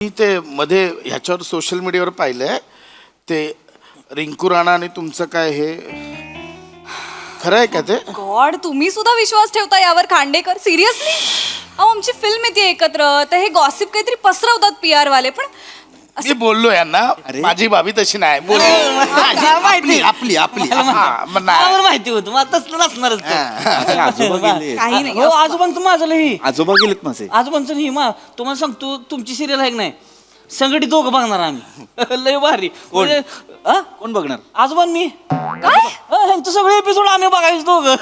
मी ते मध्ये ह्याच्यावर सोशल मीडियावर पाहिलंय ते रिंकू राणा आणि तुमचं काय हे खरं आहे का ते? गॉड, तुम्ही सुद्धा विश्वास ठेवता यावर खांडेकर? सिरियसली? अहो, आमची फिल्म येते एकत्र, तर हे गॉसिप काहीतरी पसरवतात PR वाले. पण मी बोललो यांना, माझी भाभी तशी नाही बोल. माहिती आपली आपली नाही. माहिती होतं मला तसलं नसणारच ते. आजोबा गेले. काही नाही. हो, आजोबांचं माझं ही आजोबा गेलेत माझे. आजोबांचं ही तुम्हाला सांगतो, तुमची सिरियल आहे की नाही, संघटित दोघं बघणार आम्ही. लय भारी. म्हणजे, हा? कोण बघणार? आजोबा आणि मी ह्यांचं सगळे एपिसोड आम्ही बघायचो दोघं.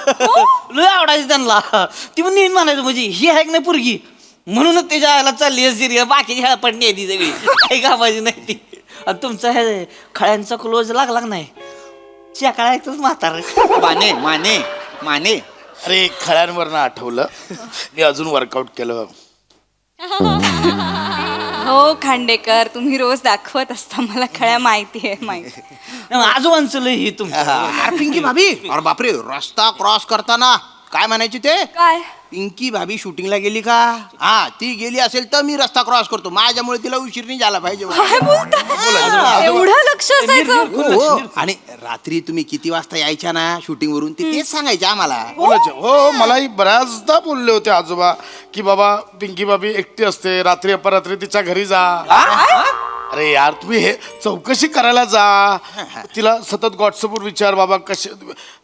लय आवडायचं त्यांना. ती पण नेहमी म्हणायचं म्हणजे ही आहे की नाही पोरगी, म्हणूनच त्याच्या आयला चालली आहे सिरियल. बाकीची ह्या पण नाही ती सगळी काही कामाची नाही ती. आणि तुमचा हे खळ्यांचा क्लोज लागला नाही, चेकाळायचंच म्हातार. माने माने माने. अरे खळ्यांवरनं आठवलं, मी अजून वर्कआउट केलं. हो खांडेकर, तुम्ही रोज दाखवत असता मला. खळ्या माहिती आहे. आजोबांचं लय ही तुमचं. पिंकी भाभी, अरे बापरे, रस्ता क्रॉस करताना काय म्हणायची ते? काय? पिंकी भाभी शूटिंगला गेली का? हा, ती गेली असेल तर मी रस्ता क्रॉस करतो, माझ्यामुळे तिला उशीर नाही झाला पाहिजे. काय बोलता? एवढं लक्ष असायचं? हो, आणि रात्री तुम्ही किती वाजता यायच्या ना शूटिंग वरून, तेच सांगायचे आम्हाला. बोलायचे. हो, मलाही बऱ्याचदा बोलले होते आजोबा की बाबा पिंकी बाबी एकटी असते, रात्री अपरात्री तिच्या घरी जा. अरे यार, तुम्ही हे चौकशी करायला जा. तिला सतत व्हॉट्सअपवर विचार बाबा कसे.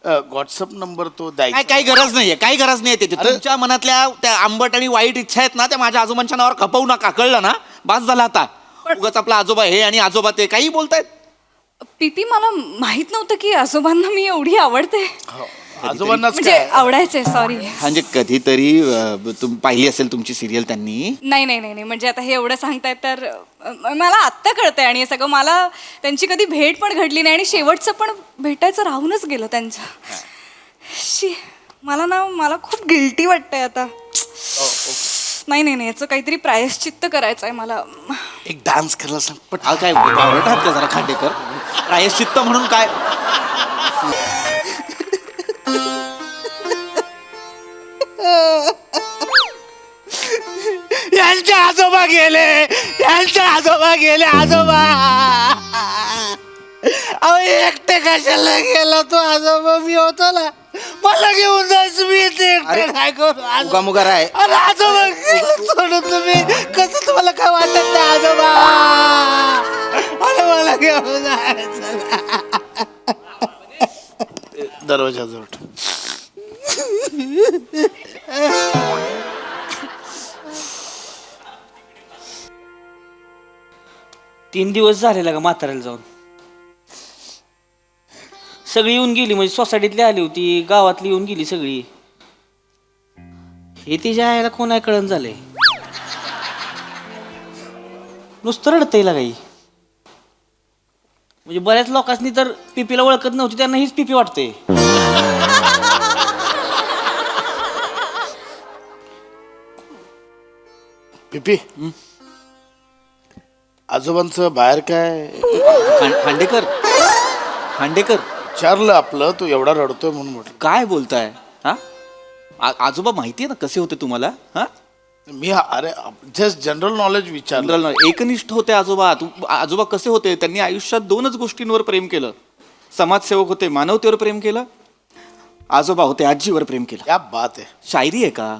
व्हॉट्सअप नंबर तो द्यायचा. काही गरज नाहीये, काही गरज नाही त्याची. अरे- तुमच्या मनातल्या त्या आंबट आणि वाईट इच्छा आहेत ना, त्या माझ्या आजोबांच्या नावावर खपवू नका, कळलं ना? बास झाला आता. उगाच आपला आजोबा हे आणि आजोबा ते काही बोलतायत. पीपी, मला माहित नव्हतं की आजोबांना मी एवढी आवडते. आजोबांनाच म्हणजे काय? आवडायचे, सॉरी. म्हणजे कधीतरी तुम्ही पाहिली असेल तुमची सिरियल त्यांनी. नाही नाही नाही नाही, म्हणजे आता हे एवढं सांगताय तर मला आत्ता कळतंय. आणि हे सगळं मला त्यांची कधी भेट पण घडली नाही, आणि शेवटचं पण भेटायचं राहूनच गेलं त्यांचं. शी, मला खूप गिल्टी वाटतंय आता. नाही नाही नाही, याचं काहीतरी प्रायश्चित्त करायचं आहे मला. एक डान्स करायला सांग पट. हा, काय आवडतात का जरा खांडेकर? प्रायश्चित्त म्हणून काय? यांचे आजोबा गेले, यांचे आजोबा गेले. आजोबा अहो, एकटे कशाला गेला तो आजोबा? मी होतो ना, मला घेऊन जायचं. मी ते एकटे काय करू? उगामुगार आहे. अरे आजोबा गेलं सोडून तुम्ही. कसं तुम्हाला काय वाटत नाही आजोबा? अरे मला घेऊन जायचं. दरवाजाजवळ. 3 दिवस झालेला का म्हाताऱ्याला जाऊन? सगळी येऊन गेली, म्हणजे सोसायटीतली आली होती, गावातली येऊन गेली सगळी. हे तिच्या आईला कोण आहे कळण झालंय. नुसतं रडतंय काही. म्हणजे बऱ्याच लोकांनी तर पिपीला ओळखत नव्हती, त्यांना हीच पिपी वाटते. पिपी, आजोबांचं बाहेर काय खांडेकर खांडेकर विचारलं आपलं, तू एवढा रडतोय म्हणून म्हटलं. काय बोलताय? हा, आजोबा माहितीये ना कसे होते तुम्हाला? हा, मी अरे जस्ट जनरल नॉलेज विचारलं. एकनिष्ठ होते आजोबा. आजोबा कसे होते? त्यांनी आयुष्यात 2च गोष्टींवर प्रेम केलं. समाजसेवक होते, मानवतेवर प्रेम केलं. आजोबा होते, आजीवर प्रेम केलं. क्या बात आहे. शायरी आहे का?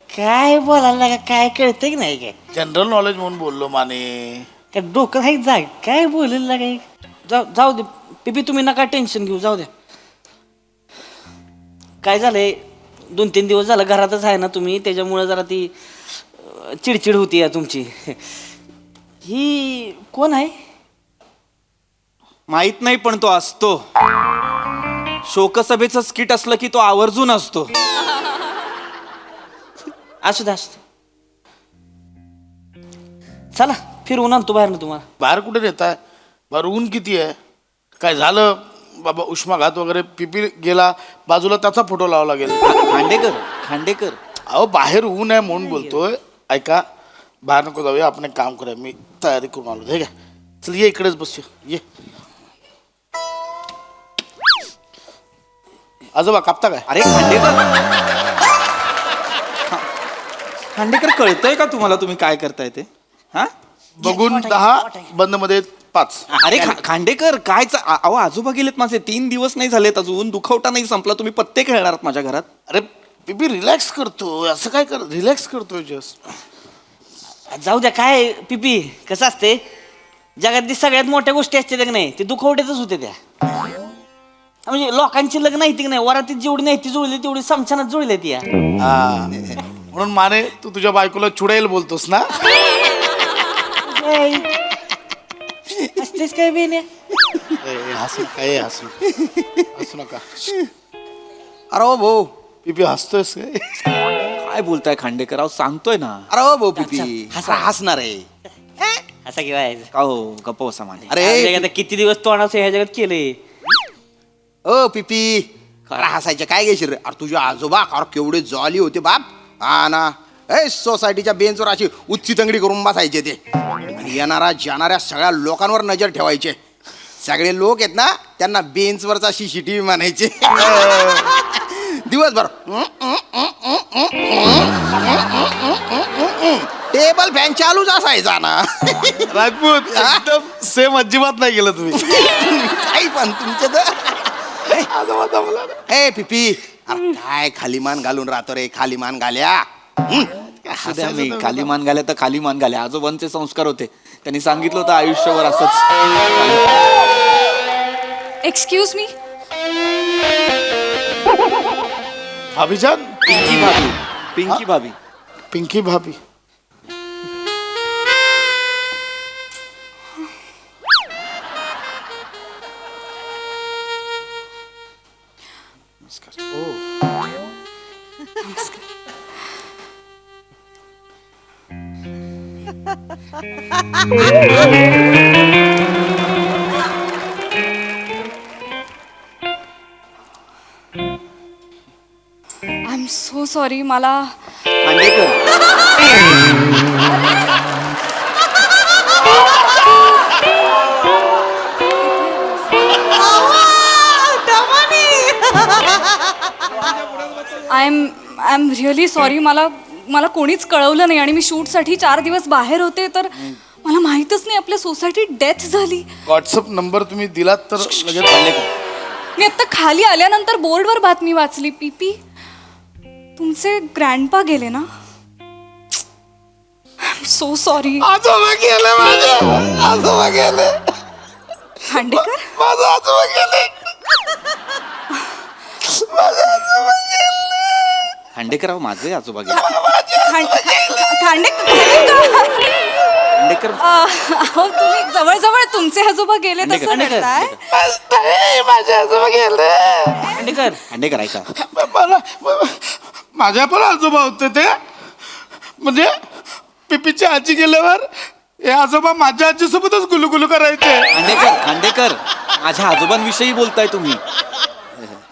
काय बोलायला लागा, काय कळतंय की नाही? काय जनरल नॉलेज म्हणून बोललो माने. काय डोकं आहे जाय, काय बोलायला लागाय? जाऊ दे पिपी, तुम्ही नका टेन्शन घेऊ, जाऊ द्या. काय झालंय, 2-3 दिवस झालं घरातच आहे ना तुम्ही, त्याच्यामुळे जरा ती चिडचिड होती या तुमची. ही कोण आहे? माहित नाही, पण तो असतो. शोकसभेचं स्किट असलं की तो आवर्जून असतो. असू दे. चला फिरवून आणतो बाहेर ना तुम्हाला. बाहेर कुठे नेताय? बाहेर ऊन किती आहे? काय झालं बाबा? उष्माघात वगैरे? पिपी गेला बाजूला, त्याचा फोटो लावला गेला. खांडेकर अहो, बाहेर ऊन आहे म्हणून बोलतोय. ऐका, बाहेर नको जाऊया, आपण एक काम करूया. मी तयारी करून आलो. हे काय, चल ये इकडेच बसूया. ये आजोबा कापता काय? अरे खांडेकर खांडेकर कळतंय का तुम्हाला तुम्ही काय करताय ते? हा बघून 10 बंद मध्ये 5. अरे खांडेकर काय अहो आजोबा गेलेत माझे 3 दिवस नाही झालेत अजून, दुखवटा नाही संपला, तुम्ही पत्ते खेळणार आहात माझ्या घरात. अरे बेबी रिलॅक्स करतो, असं काय कर, रिलॅक्स करतोय जस्ट. जाऊ द्या, काय पिपी कसं असते, जगातली सगळ्यात मोठ्या गोष्टी असतात की नाही, ते दुखवट्यातच होते त्या. म्हणजे लोकांची लग्न आहे की नाही, वरातीत जेवढी नाही ती जुळली तेवढी समशानात जुळली ती या. म्हणून माने तू तुझ्या बायकोला चुडेल बोलतोस ना. असतेच काय बेने. हसू काय हसू नका. अरे हो भाऊ, पिपी हसतोयस काय? काय बोलताय खांडेकर? अहो सांगतोय ना. अरे हो भाऊ पिपी हसणार आहे. असा किंवा का हो गप्प बसा माने. अरे किती दिवस तोंडाचं ह्या जगात केलंय. ओ पिपी अरे हसायचे काय घेशील रे? अरे तुझे आजोबा अरे केवढे जॉली होते बाप. हा ना, सोसायटीच्या बेंचवर अशी उच्ची तंगडी करून बसायचे ते, आणि जाणाऱ्या सगळ्या लोकांवर नजर ठेवायचे. सगळे लोक आहेत ना त्यांना बेंचवरचा CCTV म्हणायचे. दिवसभर टेबल फॅन चालूच असायचा ना. राजपूत एकदम सेम अजिबात नाही गेलं तुम्ही. काही पण तुमचे तर ए पिपी अरे काय खाली मान घालून राहतो रे, खाली मान घाल्या. सध्या मी खाली मान घाल्या तर खाली मान घाल्या. आजोबांचे संस्कार होते, त्यांनी सांगितलं होतं आयुष्यभर असंच. Excuse me. अभिजान, पिंकी भाभी, पिंकी भाभी. पिंकी भाभी. I am so sorry. मला Khandekar I am really sorry. मला कोणीच कळवलं नाही आणि मी शूटसाठी 4 दिवस बाहेर होते, तर मला माहीतच नाही आपल्या सोसायटीत डेथ झाली. व्हॉट्सअप नंबर तुम्ही दिलात तर लगेच. मी आता खाली आल्यानंतर बोर्डवर बातमी वाचली. पीपी तुमचे ग्रँडपा गेले ना. I am so sorry. आजोबा गेले माझे, आजोबा गेले. खांडेकर माझं आजोबा गेले. खांडेकर अहो माझे आजोबा गेले. खांडेकर अहो तुम्ही जवळ तुमचे आजोबा गेले तसं खांडेकर, म्हणताय. माझे आजोबा गेले. खांडेकर खांडेकर ऐका. माझ्या पण आजोबा होते ते, म्हणजे पिपीची आजी गेल्यावर हे आजोबा माझ्या आजीसोबतच गुलुगुलू करायचे. खांडेकर माझ्या आजोबांविषयी बोलताय तुम्ही.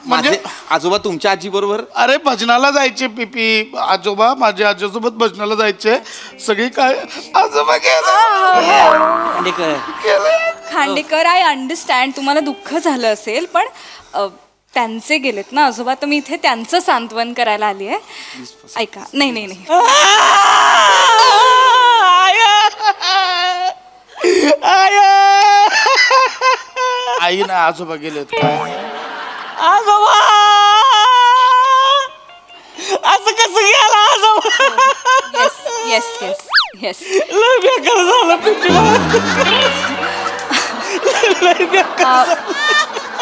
माझे आजोबा तुमच्या आजी बरोबर. अरे भजनाला जायचे पिपी आजोबा, माझ्या आजीसोबत भजनाला जायचे. सगळी काय आजोबा गेले. खांडेकर खांडेकर आय अंडरस्टँड तुम्हाला दुःख झालं असेल, पण त्यांचे गेलेत ना आजोबा, तर मी इथे त्यांचं सांत्वन करायला आली आहे. ऐका. नाही आई ना आजोबा गेलेत काय? आजोबा असं कसं गेला आजोबा? येस लय बेकार झालं पिपी. लय बेकार.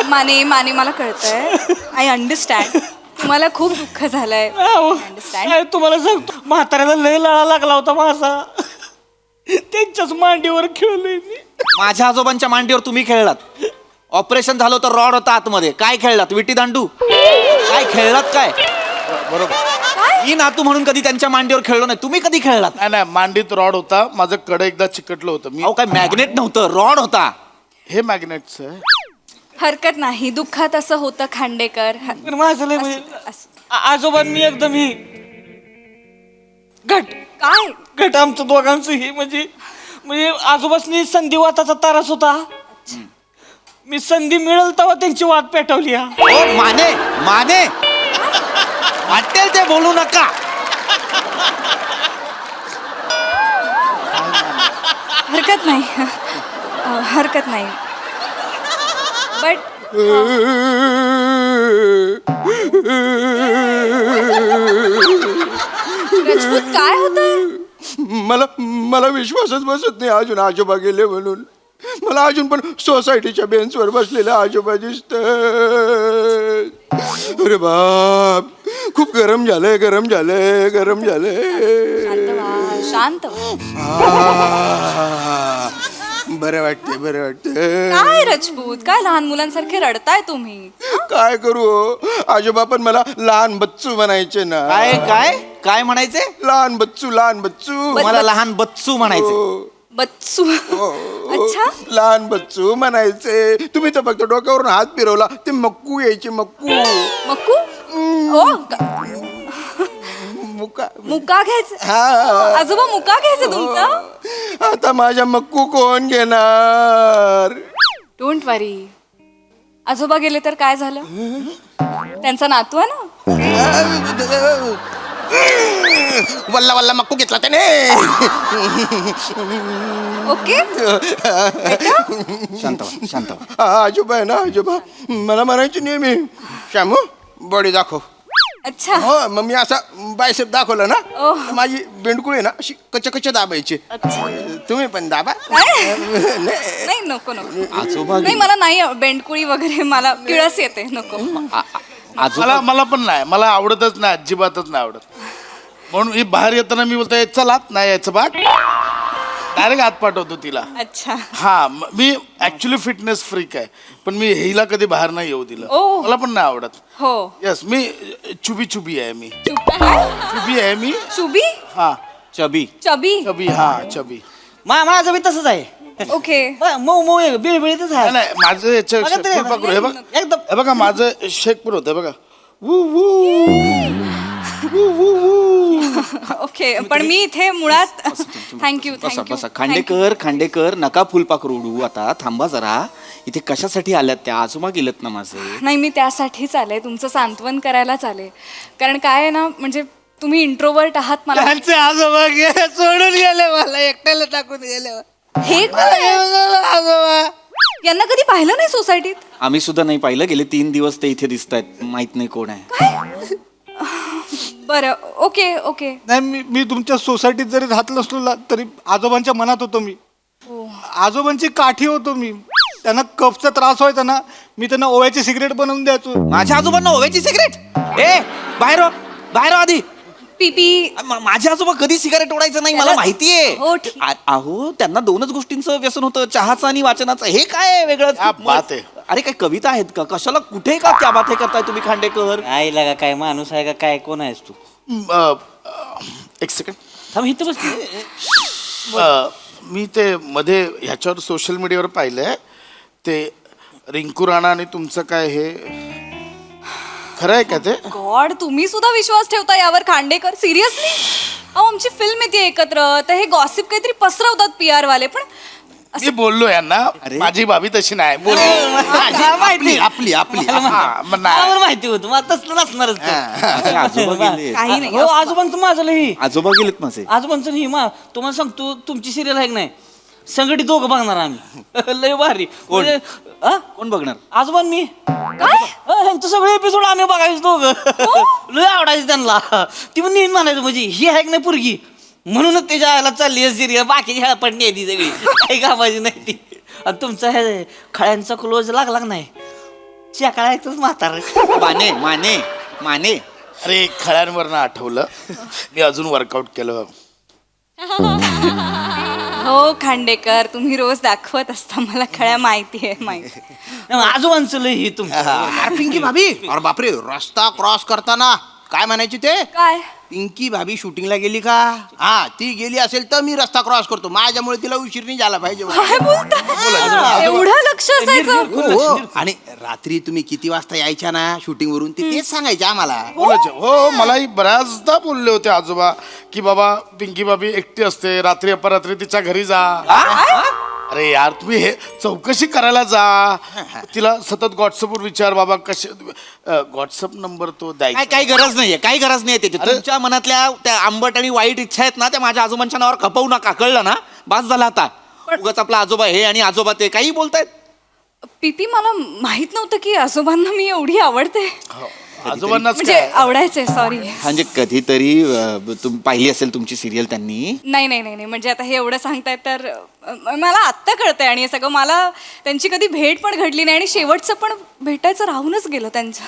माने मला कळतंय. आय अंडरस्टँड तुम्हाला खूप दुःख झालंय. अंडरस्टँड. काय तुम्हाला सांगतो, म्हाताऱ्याला लय लळा लागला होता माझा, त्यांच्याच मांडीवर खेळलोय मी. माझ्या आजोबांच्या मांडीवर तुम्ही खेळलात. ऑपरेशन झालं तर रॉड होता आतमध्ये. काय खेळलात? विटी दांडू काय खेळलात? काय बरोबर. मी नातू म्हणून कधी त्यांच्या मांडीवर खेळलो नाही. तुम्ही कधी खेळलात? नाही मांडीत रॉड होता. माझं कडे एकदा चिकटलं होतं. मी अहो काय मॅग्नेट नव्हतं, रॉड होता. हे मॅग्नेटच आहे. हरकत नाही, दुःखात असं होतं खांडेकर. पण माझं लय म्हणजे असं- आजोबांनी एकदम ही काय घट आमचं दोघांचं ही म्हणजे आजोबासनी संधिवाताचा त्रास होता. मी संधी मिळेल तेव्हा त्यांची वाट पेटवली. ओ माने वाटेल ते बोलू नका. हरकत नाही हरकत नाही बट रजपूत काय होतंय मला विश्वासच बसत नाही अजून आजोबा गेले म्हणून. मला अजून पण सोसायटीच्या बेंचवर बसलेले आजोबा दिसत. अरे बाप, खूप गरम झालंय. शांत व्हा. बरं वाटते. काय रजपूत काय लहान मुलांसारखे रडताय तुम्ही. काय करू हो? आजोबा पण मला लहान बच्चू म्हणायचे ना. काय काय काय म्हणायचे? लहान बच्चू. मला लहान बच्चू म्हणायचे. हो. बच्चू अच्छा लहान बच्चू म्हणायचे. तुम्ही तर फक्त डोक्यावरून हात फिरवला ते मक्कू यायचे. मक्कू ओ मुका. मुका घ्यायचं हा. आजोबा मुका घ्यायचं तुमचं. आता माझ्या मक्कू कोण घेणार? डोंट वरी आजोबा गेले तर काय झालं त्यांचा नातू आहे ना. वल्ला मक्कू घेतला त्याने. ओके शांत व्हा. आजोबा आहे ना आजोबा मला म्हणायचे नेहमी, श्यामू बॉडी दाखव. अच्छा हो मग मी असा बायसेप दाखवला ना ओह. तर माझी बेंडकुळी ना अशी कच्च दाबायची. अच्छा तुम्ही पण दाबा. काय? नाही. नाही नको आजोबा नाही मला नाही बेंडकुळी वगैरे मला किळस येते नको. आजोबा मला पण नाही, मला आवडतच नाही, अजिबातच नाही आवडत. म्हणून ही बाहेर येताना मी बोलतोय चला नाही यायचं बा, डायरेक्ट हात पाठवतो तिला. अच्छा हा मी ऍक्च्युली फिटनेस फ्रीक आहे, पण मी हिला कधी बाहेर नाही येऊ दिलं. ओह. मला पण नाही आवडत. हो येस मी चुबी आहे मी. काय? चुबी आहे मी. चुबी हा चबी चबी चबी हा चबी. माझं बी तसंच आहे. ओके मऊ बिळबिळीतच आहे. नाही माझं याच्या बघा ते, फुलपाखरू हे बघ एकदम. हे बघा माझं शेक पण होतं बघा. वू वू वू वू वू. ओके पण मी इथे मुळात थँक्यू बसा खांडेकर नका फुलपाखरू उडू. आता थांबा जरा. इथे कशासाठी आल्यात त्या? आजोबा गेलेत ना माझे. नाही मी त्यासाठीच आले तुमचं सांत्वन करायलाच आले. कारण काय आहे ना म्हणजे तुम्ही इंट्रोवर्ट आहात मला त्यांचे आजोबा गेले, सोडून गेले, मला एकट्याला टाकून गेले. हे कोण आहे? आजोबा यांना कधी पाहिलं नाही सोसायटीत. आम्ही सुद्धा नाही पाहिलं. गेले 3 दिवस ते इथे दिसत आहेत. माहित नाही कोण आहे. बरं ओके नाही मी तुमच्या सोसायटीत जरी राहत नसलो ना, तरी आजोबांच्या मनात होतो मी. आजोबांची काठी होतो मी. त्यांना कफचा त्रास व्हायचा ना, मी त्यांना ओव्याची सिगरेट बनवून द्यायचो. माझ्या आजोबांना ओव्याची सिगरेट? बाहेर हो आधी. पीपी माझे आजोबा कधी सिगारेट ओढायचं नाही, मला माहितीये. हो, ठीक. अहो त्यांना 2च गोष्टींचं व्यसन होतं, चहाचं आणि वाचनाचं. हे काय वेगळंच? क्या बात आहे. अरे काय कविता आहेत का? कशाला कुठे का त्या बात हे करताय तुम्ही खांडेकर? आई लागा काय माणूस आहे का काय? कोण आहेस तू? एक सेकंड. थांब इथं बस. मी ते मध्ये ह्याच्यावर सोशल मीडियावर पाहिलंय ते रिंकू राणा आणि तुमचं काय हे खरं आहे का ते? गॉड तुम्ही सुद्धा विश्वास ठेवता यावर खांडेकर सिरियसली. अहो आमची फिल्म येते एकत्र तर हे गॉसिप काहीतरी पसरवतात PR वाले. पण मी बोललो यांना माझी भाभी तशी नाही बोललो. आपली हा, मग नाही. मला माहिती होतं मला तसलं नसणारच ते. अरे, आजोबा गेले. काही नाही हो आजोबांचं माझं लई. आजोबा गेलेत माझे. आजोबांचं नाही तुम्हाला सांगतो तुमची सिरियल आहे की नाही संघटित दोघं बघणार आम्ही. लय भारी. म्हणजे, हा? कोण बघणार? आजोबा आणि मी ह्यांचं सगळे एपिसोड आम्ही बघायचो दोघं. लय आवडायचं त्यांना. ती पण नेहमी म्हणायचं म्हणजे ही आहे की नाही पोरगी म्हणूनच त्याच्या आयला चालली आहे सिरियल. बाकीची ह्या पण नाही ती सगळी काही कामाची नाही ती. आणि तुमचा हे खळ्यांचा क्लोज लागला का नाही चेकाळायचंच म्हातार. माने अरे खळ्यांवरनं आठवलं मी अजून वर्कआउट केलं. हो खांडेकर तुम्ही रोज दाखवत असता मला खळ्या माहिती आहे. आजोबांचं लय ही तुमचं. पिंकी भाभी. अरे बापरे, रस्ता क्रॉस करताना काय म्हणायची ते? काय पिंकी भाभी शूटिंगला गेली का? हा ती गेली असेल तर मी रस्ता क्रॉस करतो. माझ्यामुळे तिला उशीर नाही झाला पाहिजे. काय बोलता एवढं लक्ष असायचं. हो. आणि रात्री तुम्ही किती वाजता यायच्या ना शूटिंग वरून तेच सांगायचे आम्हाला. बोलायचे हो. मलाही बऱ्याचदा बोलले होते आजोबा की बाबा पिंकी बाबी एकटी असते, रात्री अपरात्री तिच्या घरी जा. अरे यार तुम्ही हे चौकशी करायला जा. तिला सतत व्हॉट्सअपवर विचार बाबा कसे व्हॉट्सअप नंबर तो द्यायचा. काही गरज नाहीये, काही गरज नाहीये त्याची. अरे- तुमच्या मनातल्या त्या आंबट आणि वाईट इच्छा आहेत ना त्या माझ्या आजोबांच्या नावावर खपवू नका, कळलं ना? बास झाला आता. उगाच आपला आजोबा हे आणि आजोबा ते काही बोलतायत. पीपी मला माहित नव्हतं की आजोबांना मी एवढी आवडते. आजोबांनाच म्हणजे काय आवडायचे, सॉरी. म्हणजे कधीतरी तुम्ही पाहिली असेल तुमची सिरियल त्यांनी. नाही म्हणजे आता हे एवढं सांगताय तर मला आत्ता कळतंय आणि हे सगळं मला त्यांची कधी भेट पण घडली नाही आणि शेवटचं पण भेटायचं राहूनच गेलं त्यांचं.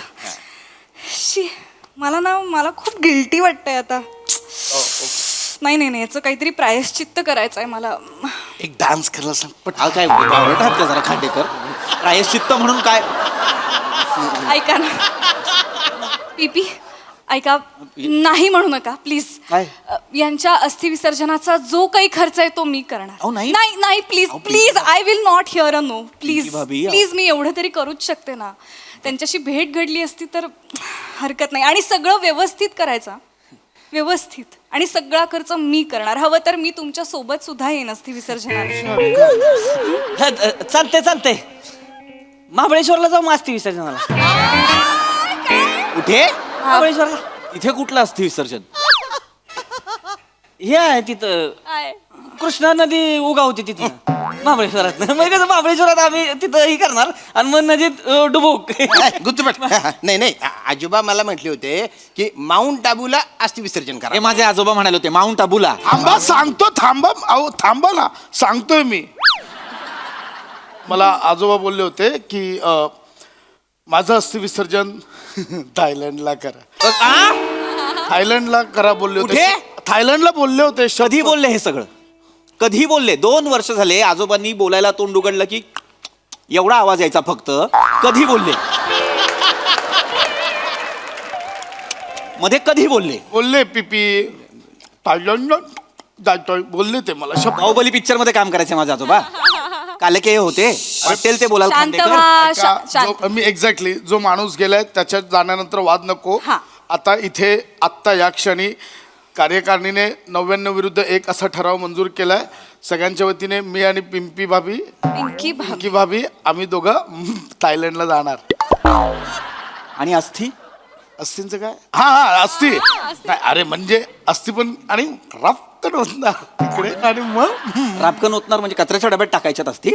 शी, मला खूप गिल्टी वाटतंय आता. नाही याचं काहीतरी प्रायश्चित्त करायचं आहे मला. एक डान्स करायला सांग पट. हा काय बावळट आहात का जरा खांडेकर? प्रायश्चित्त म्हणून काय? ऐका ना पीपी, ऐका, नाही म्हणू नका प्लीज. काय? यांच्या अस्थि विसर्जनाचा जो काही खर्च आहे तो मी करणार. अहो, नाही. नाही please please, I will not hear a no. Please भाभी, अहो. प्लीज, मी एवढं तरी करूच शकते ना. त्यांच्याशी भेट घडली असती तर हरकत नाही. आणि सगळं व्यवस्थित करायचं, व्यवस्थित, आणि सगळा खर्च मी करणार. हवं तर मी तुमच्या सोबत सुद्धा येईन अस्थि विसर्जनाला. चालते महाबळेश्वरला जाऊ मास्ती विसर्जनाला. कुठे? महाबळेश्वरला इथे कुठलं असते विसर्जन? हे आहे तिथं कृष्णा नदी उगावते तिथं महाबळेश्वरात. मग कसं महाबळेश्वरात आम्ही तिथं ही करणार आणि मग नदीत डुबुक. गुत्तपट. नाही आजोबा मला म्हटले होते की माउंट आबूला अस्थि विसर्जन हे करा. माझे आजोबा म्हणाले होते माउंट आबूला. थांबा, सांगतो. थांबा ना, सांगतोय मी. मला आजोबा बोलले होते की माझं अस्थि विसर्जन थायलंडला करा. थायलंडला करा बोलले होते. कुठे? थायलंडला बोलले होते. कधी बोलले हे सगळं? कधी बोलले? 2 वर्ष झाले आजोबांनी बोलायला तोंड उघडलं की एवढा आवाज यायचा फक्त. कधी बोलले? मध्ये कधी बोलले? बोलले पीपी थायलंडला जायचोय बोलले ते मला. बाहुबली पिक्चर मध्ये काम करायचे माझे आजोबा. कालके होते वाटेल ते बोलाल शांत खांडेकर. व्हा, ऐका, शांत. मी एक्झॅक्टली जो माणूस गेलाय त्याच्यात जाण्यानंतर वाद नको. हा. आता इथे आत्ता या क्षणी कार्यकारिणीने 99 विरुद्ध 1 असा ठराव मंजूर केलाय. सगळ्यांच्या वतीने मी आणि पिंकी भाभी पिंकी भाभी आम्ही दोघं थायलंडला जाणार. आणि अस्थि अस्थिंचं काय? हा अस्थि नाही, अरे म्हणजे अस्थि पण आणि राफ्त होणार तिकडे आणि मग रापकन ओतणार म्हणजे कचऱ्याच्या डब्यात टाकायच्यात असती.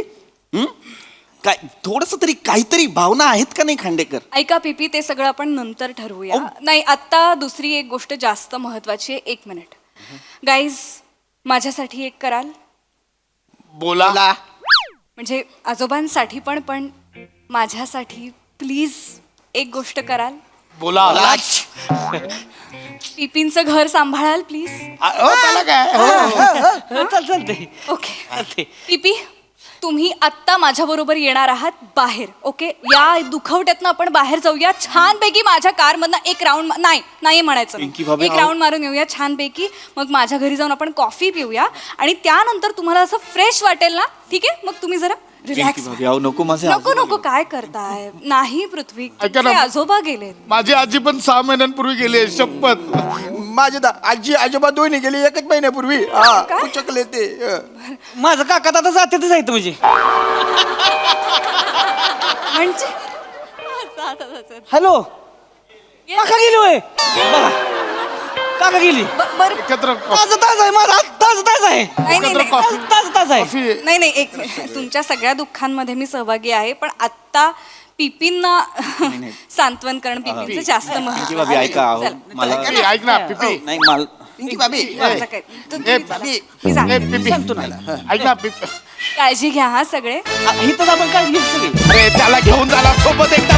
काय थोडस तरी काहीतरी भावना आहेत का नाही खांडेकर? ऐका पीपी, ते सगळं आपण नंतर ठरवूया. नाही, आत्ता दुसरी एक गोष्ट जास्त महत्वाची आहे. 1 मिनिट गाईज, माझ्यासाठी एक कराल? बोला. म्हणजे आजोबांसाठी पण माझ्यासाठी प्लीज एक गोष्ट कराल? बोला. पिपींचं घर सांभाळाल प्लीज? त्याला काय? चालते. ओके पीपी, तुम्ही आत्ता माझ्या बरोबर येणार आहात बाहेर. ओके, या दुखवट्यातनं आपण बाहेर जाऊया छानपैकी. माझ्या कार मधनं एक राऊंड नाही म्हणायचं, पिंकी भाभी, एक राऊंड मारून येऊया छानपैकी. मग माझ्या घरी जाऊन आपण कॉफी पिऊया आणि त्यानंतर तुम्हाला असं फ्रेश वाटेल ना, ठीक आहे? मग तुम्ही जरा रिलॅक्स. नको माझे नको काय करताय? नाही पृथ्वी, ऐका ना. तुमचे आजोबा गेलेत. माझी आजी पण 6 महिन्यांपूर्वी गेली आहे, शपथ. माझे आजी आजोबा दोन्ही गेले 1 महिन्यापूर्वी. काय? चकले ते. माझं काका आता जातेच आहेत म्हणजे. म्हणजे हॅलो, काका गेली होय? बघा, काका गेली. बरं, एकत्र ताज आहे माझा, ताज आहे. एकत्र कॉफी ताज आहे. कॉफी नाही एक मिनिट. तुमच्या सगळ्या दुःखांमध्ये मी सहभागी आहे, पण आत्ता पिपींना सांत्वन करणं पिपींचं जास्त भाभी महत्त्वाचं आहे. ऐका अहो, चल. मला ए, ऐक ना पिपी. नाही मला पिंकी भाभी. माझं काय- तुम्ही चला. मी जा. पिपी ऐक ना पिपी. काळजी घ्या हा सगळे. इथंच आपण काय घेऊ सगळी. अरे त्याला घेऊन जाणार सोबत एकदा